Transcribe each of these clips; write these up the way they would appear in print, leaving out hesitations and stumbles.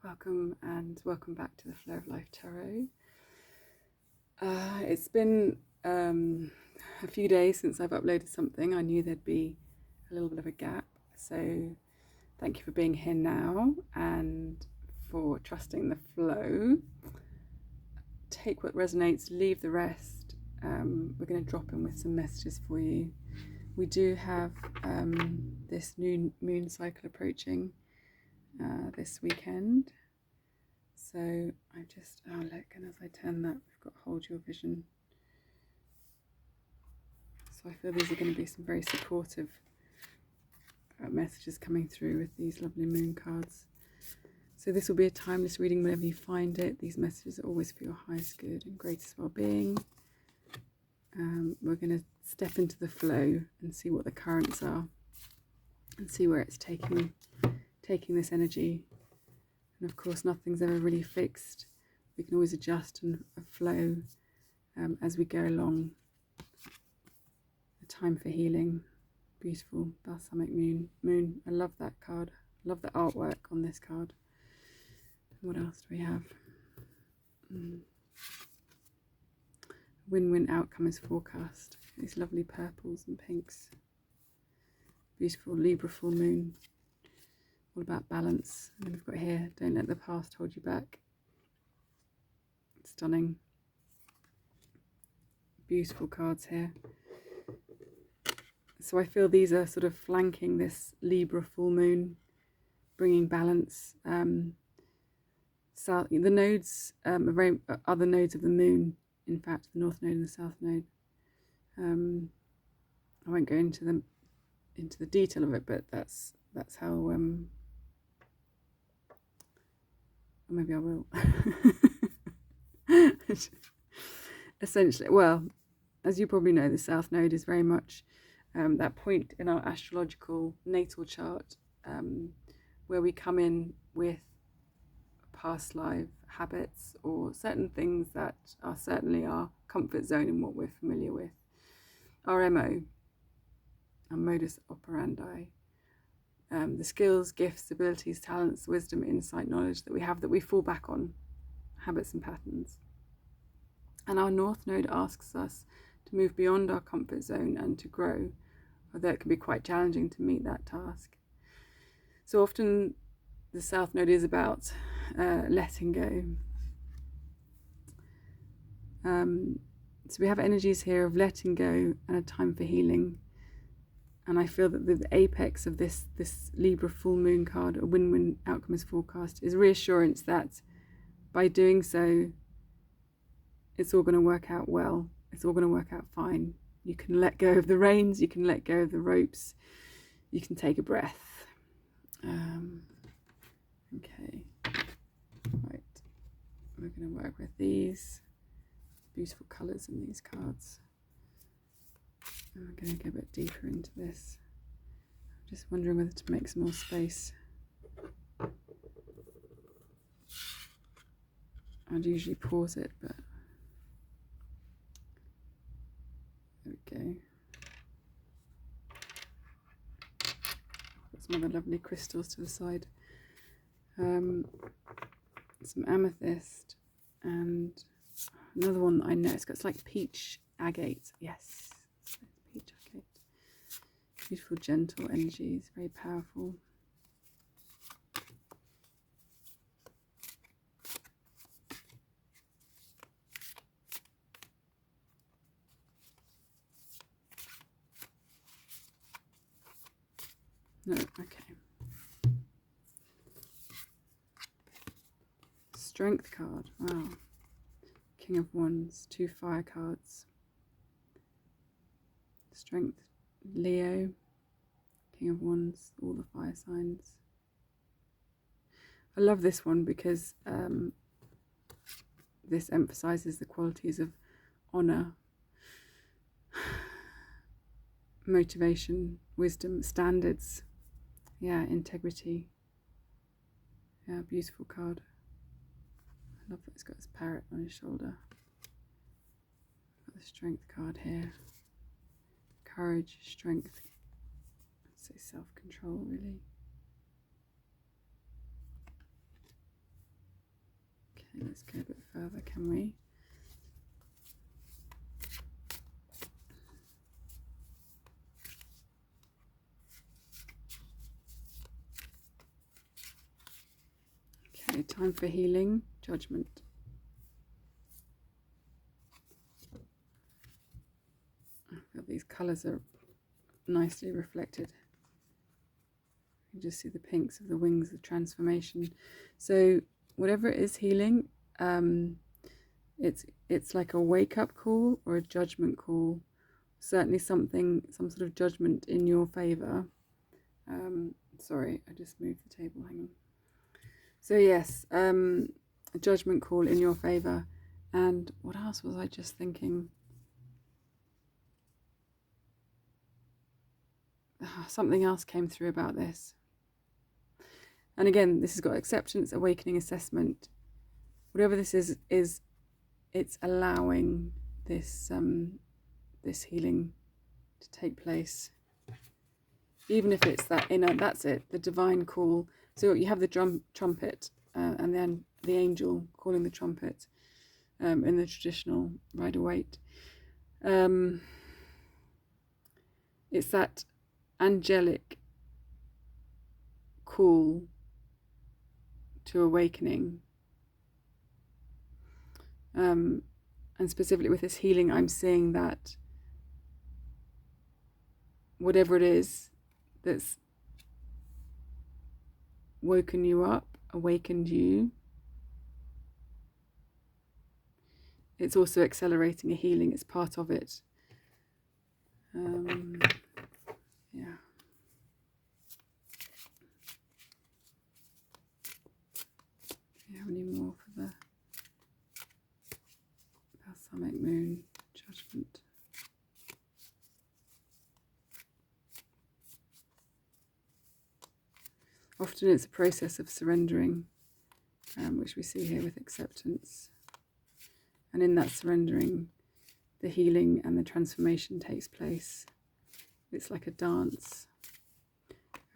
Welcome and welcome back to the Flow of Life Tarot. It's been a few days since I've uploaded something. I knew there'd be a little bit of a gap, so thank you for being here now and for trusting the flow. Take what resonates, leave the rest. We're going to drop in with some messages for you. We do have this new moon cycle approaching this weekend, so I just look, and as I turn that, we've got hold your vision, so I feel these are going to be some very supportive messages coming through with these lovely moon cards. So this will be a timeless reading whenever you find it. These messages are always for your highest good and greatest well-being. We're going to step into the flow and see what the currents are and see where it's taking this energy. And of course, nothing's ever really fixed. We can always adjust and flow as we go along. A time for healing. Beautiful balsamic moon. I love that card. I love the artwork on this card. What else do we have? Win-win outcome is forecast. These lovely purples and pinks. Beautiful Libra full moon. All about balance. And then we've got here, don't let the past hold you back. Stunning. Beautiful cards here. So I feel these are sort of flanking this Libra full moon, bringing balance. The nodes are very other nodes of the moon. In fact, the north node and the south node. I won't go into the detail of it, but that's how. Or maybe I will. Essentially, well, as you probably know, the south node is very much that point in our astrological natal chart where we come in with past life habits or certain things that are certainly our comfort zone and what we're familiar with. Our MO, our modus operandi, the skills, gifts, abilities, talents, wisdom, insight, knowledge that we have that we fall back on, habits and patterns. And our north node asks us to move beyond our comfort zone and to grow, although it can be quite challenging to meet that task. So often the south node is about letting go. So we have energies here of letting go and a time for healing. And I feel that the apex of this Libra full moon card, a win-win outcome is forecast, is reassurance that by doing so, it's all going to work out well. It's all going to work out fine. You can let go of the reins. You can let go of the ropes. You can take a breath. Okay. Right. We're going to work with these beautiful colours in these cards. And we're going to go a bit deeper into this. I'm just wondering whether to make some more space. I'd usually pause it, but there we go. Got some other lovely crystals to the side. Some amethyst and another one that I know. It's like peach agate. Yes. Peach agate. Beautiful, gentle energies, very powerful. No, okay. Strength card. Wow. King of Wands, 2 fire cards. Strength, Leo, King of Wands, all the fire signs. I love this one because this emphasizes the qualities of honor, motivation, wisdom, standards, integrity. Yeah, beautiful card. I love that it's got this parrot on his shoulder. Got the strength card here. Courage, strength, I'd say self-control really. Okay, let's go a bit further, can we? Okay, time for healing, judgment. I feel these colours are nicely reflected. You just see the pinks of the wings of transformation. So whatever it is healing, it's like a wake-up call or a judgment call. Certainly some sort of judgment in your favour. Sorry, I just moved the table, hang on. So yes, a judgment call in your favour. And what else was I just thinking? Something else came through about this. And again, this has got acceptance, awakening, assessment. Whatever this is it's allowing this this healing to take place. Even if it's that inner, that's it, the divine call. So you have the trumpet and then the angel calling the trumpet in the traditional Rider-Waite. It's that angelic call to awakening. And specifically with this healing, I'm seeing that whatever it is that's woken you up, awakened you, it's also accelerating a healing. It's part of it. Yeah. Do you have any more for the balsamic moon judgment? Often it's a process of surrendering, which we see here with acceptance. And in that surrendering, the healing and the transformation takes place. It's like a dance,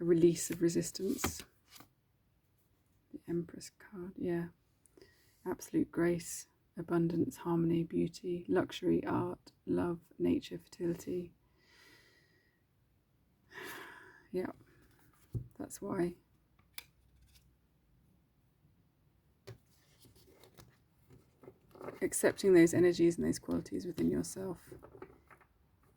a release of resistance. The Empress card, yeah. Absolute grace, abundance, harmony, beauty, luxury, art, love, nature, fertility. Yeah, that's why. Accepting those energies and those qualities within yourself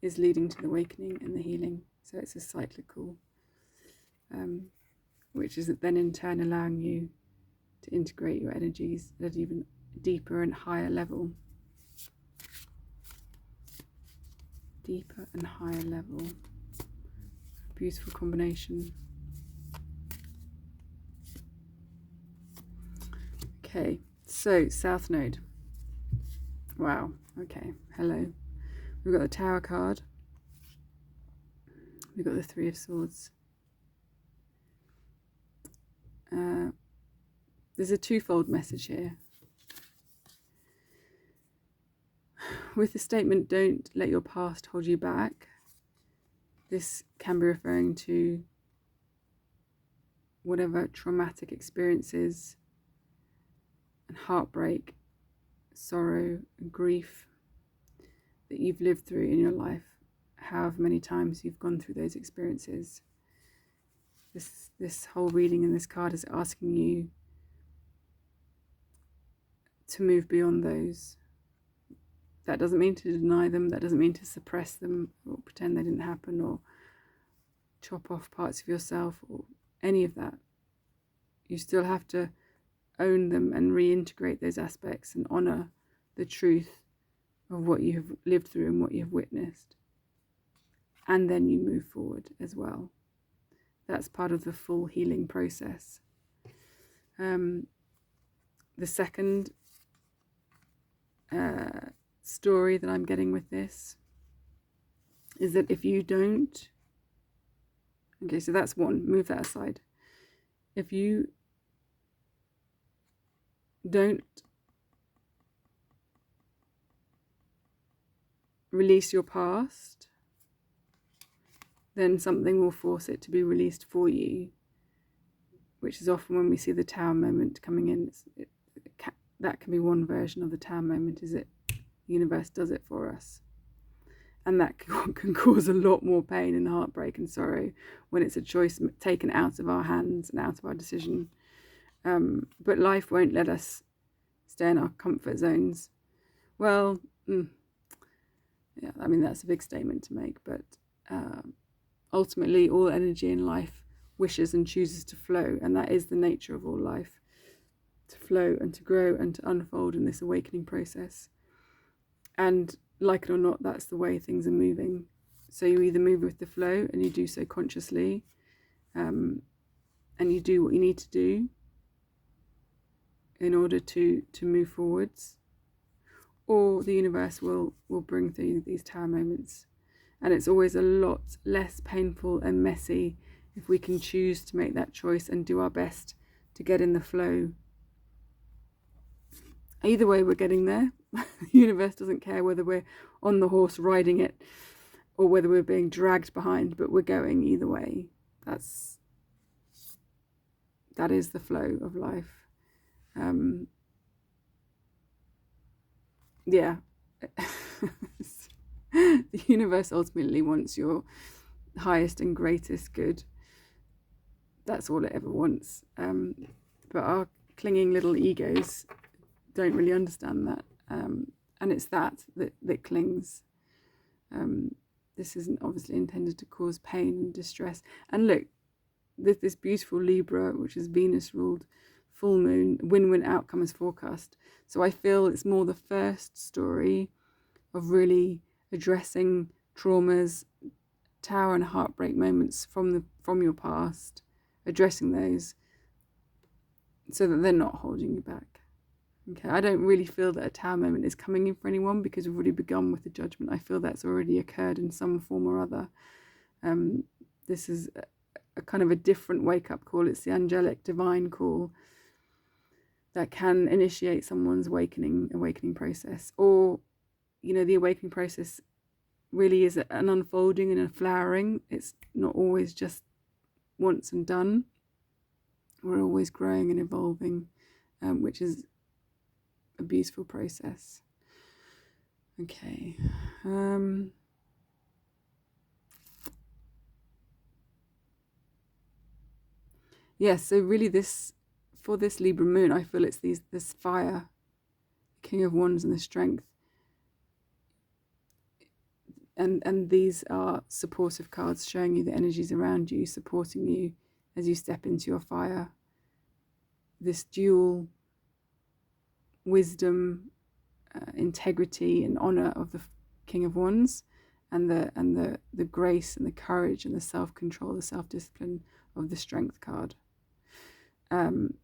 is leading to the awakening and the healing. So it's a cyclical, which is then in turn allowing you to integrate your energies at an even deeper and higher level. Deeper and higher level. Beautiful combination. Okay, so South Node. Wow, okay, hello. We've got the Tower card. We've got the Three of Swords. There's a twofold message here. With the statement, don't let your past hold you back, this can be referring to whatever traumatic experiences and heartbreak, sorrow, and grief that you've lived through in your life, however many times you've gone through those experiences. This whole reading in this card is asking you to move beyond those. That doesn't mean to deny them, that doesn't mean to suppress them or pretend they didn't happen or chop off parts of yourself or any of that. You still have to own them and reintegrate those aspects and honour the truth of what you have lived through and what you have witnessed. And then you move forward as well. That's part of the full healing process. The second story that I'm getting with this is that if you don't, okay, so that's one, move that aside. If you don't release your past, then something will force it to be released for you, which is often when we see the Tower moment coming in. that can be one version of the Tao moment, is it? The universe does it for us. And that can cause a lot more pain and heartbreak and sorrow when it's a choice taken out of our hands and out of our decision. But life won't let us stay in our comfort zones. Well, yeah, I mean, that's a big statement to make, but ultimately all energy in life wishes and chooses to flow, and that is the nature of all life, to flow and to grow and to unfold in this awakening process. And like it or not, that's the way things are moving. So you either move with the flow and you do so consciously, and you do what you need to do in order to move forwards, or the universe will bring through these Tao moments. And it's always a lot less painful and messy if we can choose to make that choice and do our best to get in the flow. Either way, we're getting there. The universe doesn't care whether we're on the horse riding it or whether we're being dragged behind, but we're going either way. That is the flow of life. Yeah. The universe ultimately wants your highest and greatest good. That's all it ever wants. But our clinging little egos don't really understand that. And it's that clings. This isn't obviously intended to cause pain and distress. And look, this beautiful Libra, which is Venus ruled full moon, win-win outcome is forecast. So I feel it's more the first story of really addressing traumas, Tao and heartbreak moments from your past, addressing those so that they're not holding you back. Okay, I don't really feel that a Tao moment is coming in for anyone because we've already begun with the judgment. I feel that's already occurred in some form or other. This is a kind of a different wake-up call. It's the angelic divine call that can initiate someone's awakening process. Or, the awakening process really is an unfolding and a flowering. It's not always just once and done. We're always growing and evolving, which is a beautiful process. Okay. Yes, so really for this Libra moon, I feel it's this fire, King of Wands and the strength. And these are supportive cards showing you the energies around you, supporting you as you step into your fire. This dual wisdom, integrity and honor of the King of Wands, and the grace and the courage and the self-control, the self-discipline of the Strength card.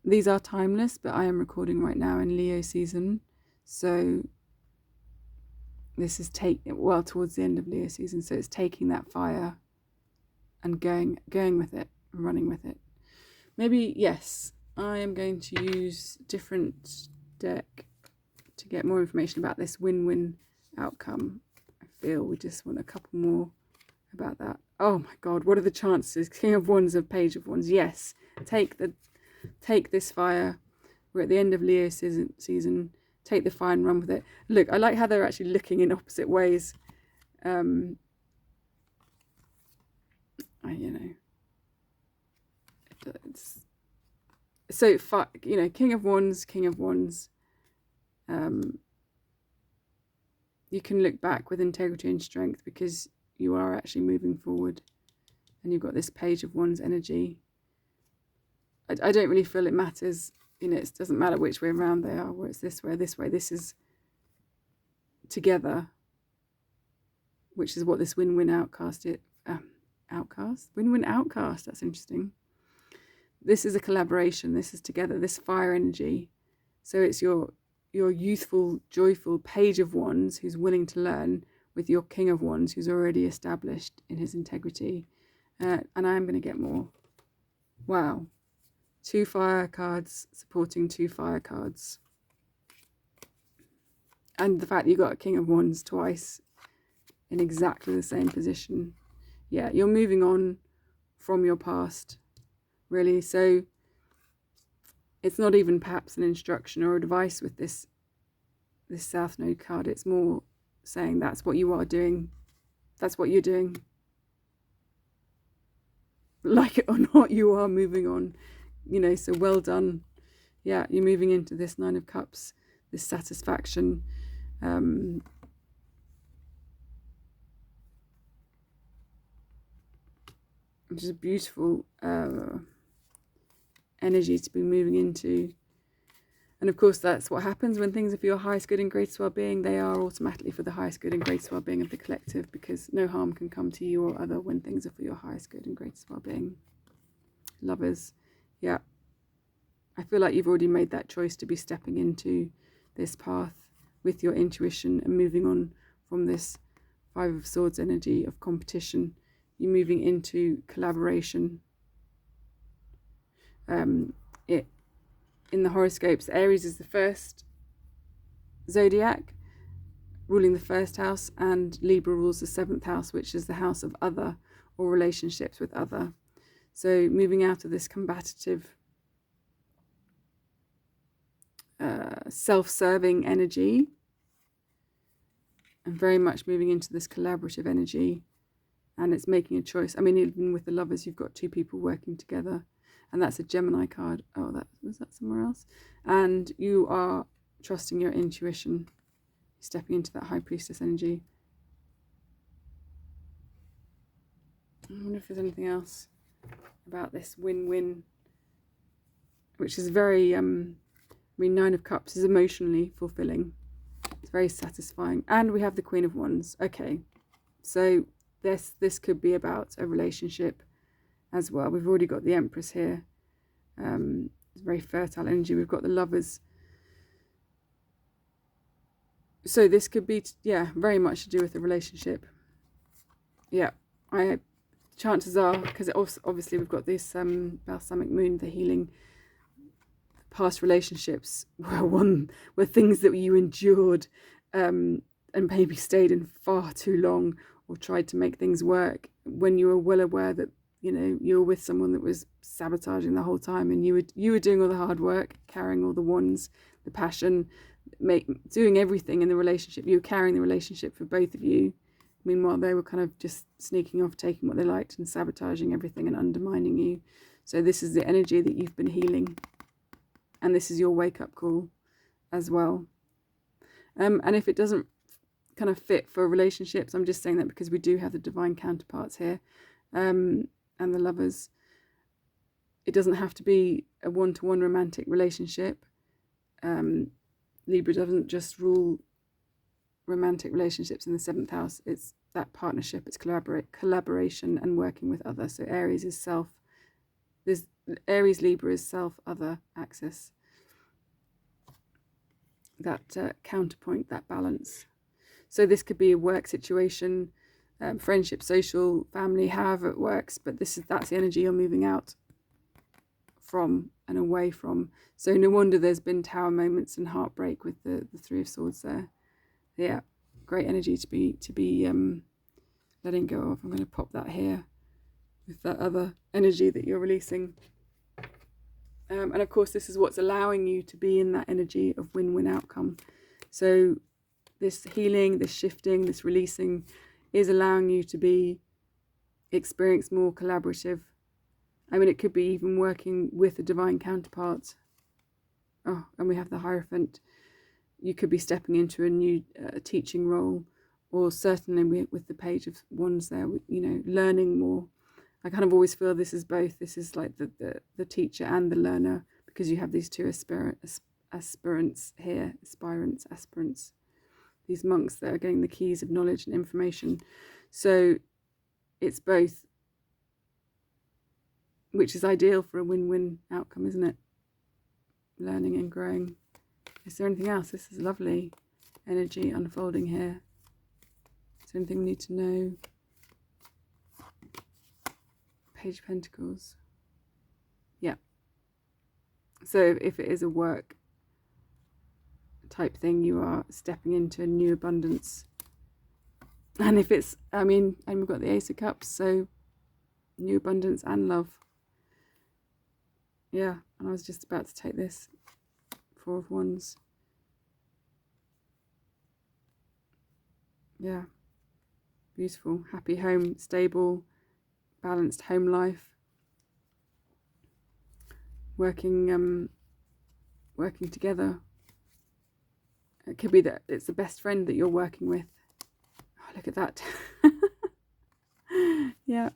These are timeless, but I am recording right now in Leo season, so this is towards the end of Leo season, so it's taking that fire and going with it and running with it. Maybe, yes, I am going to use different deck to get more information about this win-win outcome. I feel we just want a couple more about that. Oh my God, what are the chances? King of Wands and Page of Wands. Yes, take this fire. We're at the end of Leo season. Take the fire and run with it. Look, I like how they're actually looking in opposite ways. So King of Wands. You can look back with integrity and strength because you are actually moving forward, and you've got this Page of Wands energy. I don't really feel it matters. It doesn't matter which way around they are, where it's this way, this is together, which is what this win-win win-win outcast, that's interesting. This is a collaboration, this is together, this fire energy. So it's your youthful, joyful Page of Wands who's willing to learn with your King of Wands who's already established in his integrity. And I am going to get more. Wow. 2 fire cards supporting 2 fire cards. And the fact that you got a King of Wands twice in exactly the same position. Yeah, you're moving on from your past, really. So it's not even perhaps an instruction or advice with this South Node card. It's more saying that's what you are doing. That's what you're doing. Like it or not, you are moving on. So well done. Yeah, you're moving into this Nine of Cups, this satisfaction. Which is a beautiful energy to be moving into. And of course, that's what happens when things are for your highest good and greatest well-being. They are automatically for the highest good and greatest well-being of the collective, because no harm can come to you or other when things are for your highest good and greatest well-being. Lovers, yeah. I feel like you've already made that choice to be stepping into this path with your intuition and moving on from this Five of Swords energy of competition. You're moving into collaboration. In the horoscopes, Aries is the first zodiac, ruling the first house, and Libra rules the 7th house, which is the house of other or relationships with other. So moving out of this combative, self-serving energy, and very much moving into this collaborative energy. And it's making a choice. I mean, even with the Lovers, you've got two people working together. And that's a Gemini card. Oh, was that somewhere else? And you are trusting your intuition, stepping into that High Priestess energy. I wonder if there's anything else about this win-win, which is very, Nine of Cups is emotionally fulfilling. It's very satisfying. And we have the Queen of Wands. Okay, so this could be about a relationship as well. We've already got the Empress here. It's very fertile energy. We've got the Lovers. So this could be, very much to do with a relationship. Yeah, chances are, because obviously we've got this balsamic moon, the healing. Past relationships were things that you endured and maybe stayed in far too long, or tried to make things work when you were well aware that you were with someone that was sabotaging the whole time, and you were doing all the hard work, carrying all the wands, the passion, doing everything in the relationship. You were carrying the relationship for both of you. Meanwhile, they were kind of just sneaking off, taking what they liked and sabotaging everything and undermining you. So this is the energy that you've been healing, and this is your wake-up call as well. And if it doesn't kind of fit for relationships, I'm just saying that because we do have the divine counterparts here, and the Lovers. It doesn't have to be a one-to-one romantic relationship. Libra doesn't just rule romantic relationships in the 7th house. It's that partnership, it's collaboration and working with others. So Aries is Libra is self-other axis. That counterpoint, that balance. So this could be a work situation, friendship, social, family, however it works, but that's the energy you're moving out from and away from. So no wonder there's been tower moments and heartbreak with the Three of Swords there. Yeah, great energy to be letting go of. I'm going to pop that here with that other energy that you're releasing. And of course, this is what's allowing you to be in that energy of win-win outcome. So this healing, this shifting, this releasing is allowing you to experience more collaborative. I mean, it could be even working with a divine counterpart. Oh, and we have the Hierophant. You could be stepping into a new teaching role, or certainly with the Page of Wands there, learning more. I kind of always feel this is both. This is like the teacher and the learner, because you have these two aspirants here, aspirants, these monks that are getting the keys of knowledge and information. So it's both, which is ideal for a win-win outcome, isn't it? Learning and growing. Is there anything else? This is lovely energy unfolding here. Is there anything we need to know? Page of Pentacles. Yeah. So if it is a work type thing, you are stepping into a new abundance. And if it's, and we've got the Ace of Cups, so new abundance and love. Yeah, And I was just about to take this Four of Wands. Yeah, beautiful. Happy home, stable, balanced home life. Working together. It could be that it's the best friend that you're working with. Oh, look at that. Yeah.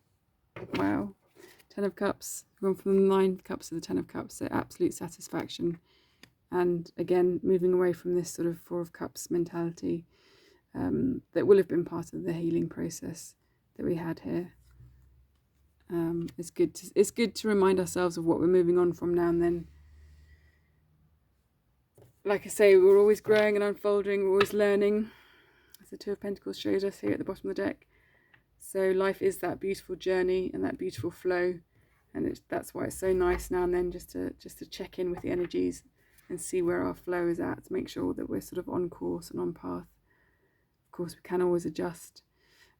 Wow. 10 of Cups. Gone from the 9 of Cups to the 10 of Cups. So absolute satisfaction. And again, moving away from this sort of 4 of Cups mentality that will have been part of the healing process that we had here. It's good to remind ourselves of what we're moving on from now and then. Like I say, we're always growing and unfolding, we're always learning, as the Two of Pentacles shows us here at the bottom of the deck. So life is that beautiful journey and that beautiful flow, and that's why it's so nice now and then just to check in with the energies and see where our flow is at, to make sure that we're sort of on course and on path. Of course, we can always adjust.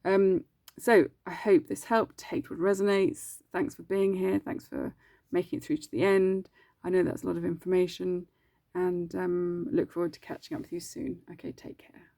So I hope this helped. Take what resonates. Thanks for being here. Thanks for making it through to the end. I know that's a lot of information, and look forward to catching up with you soon. Okay, take care.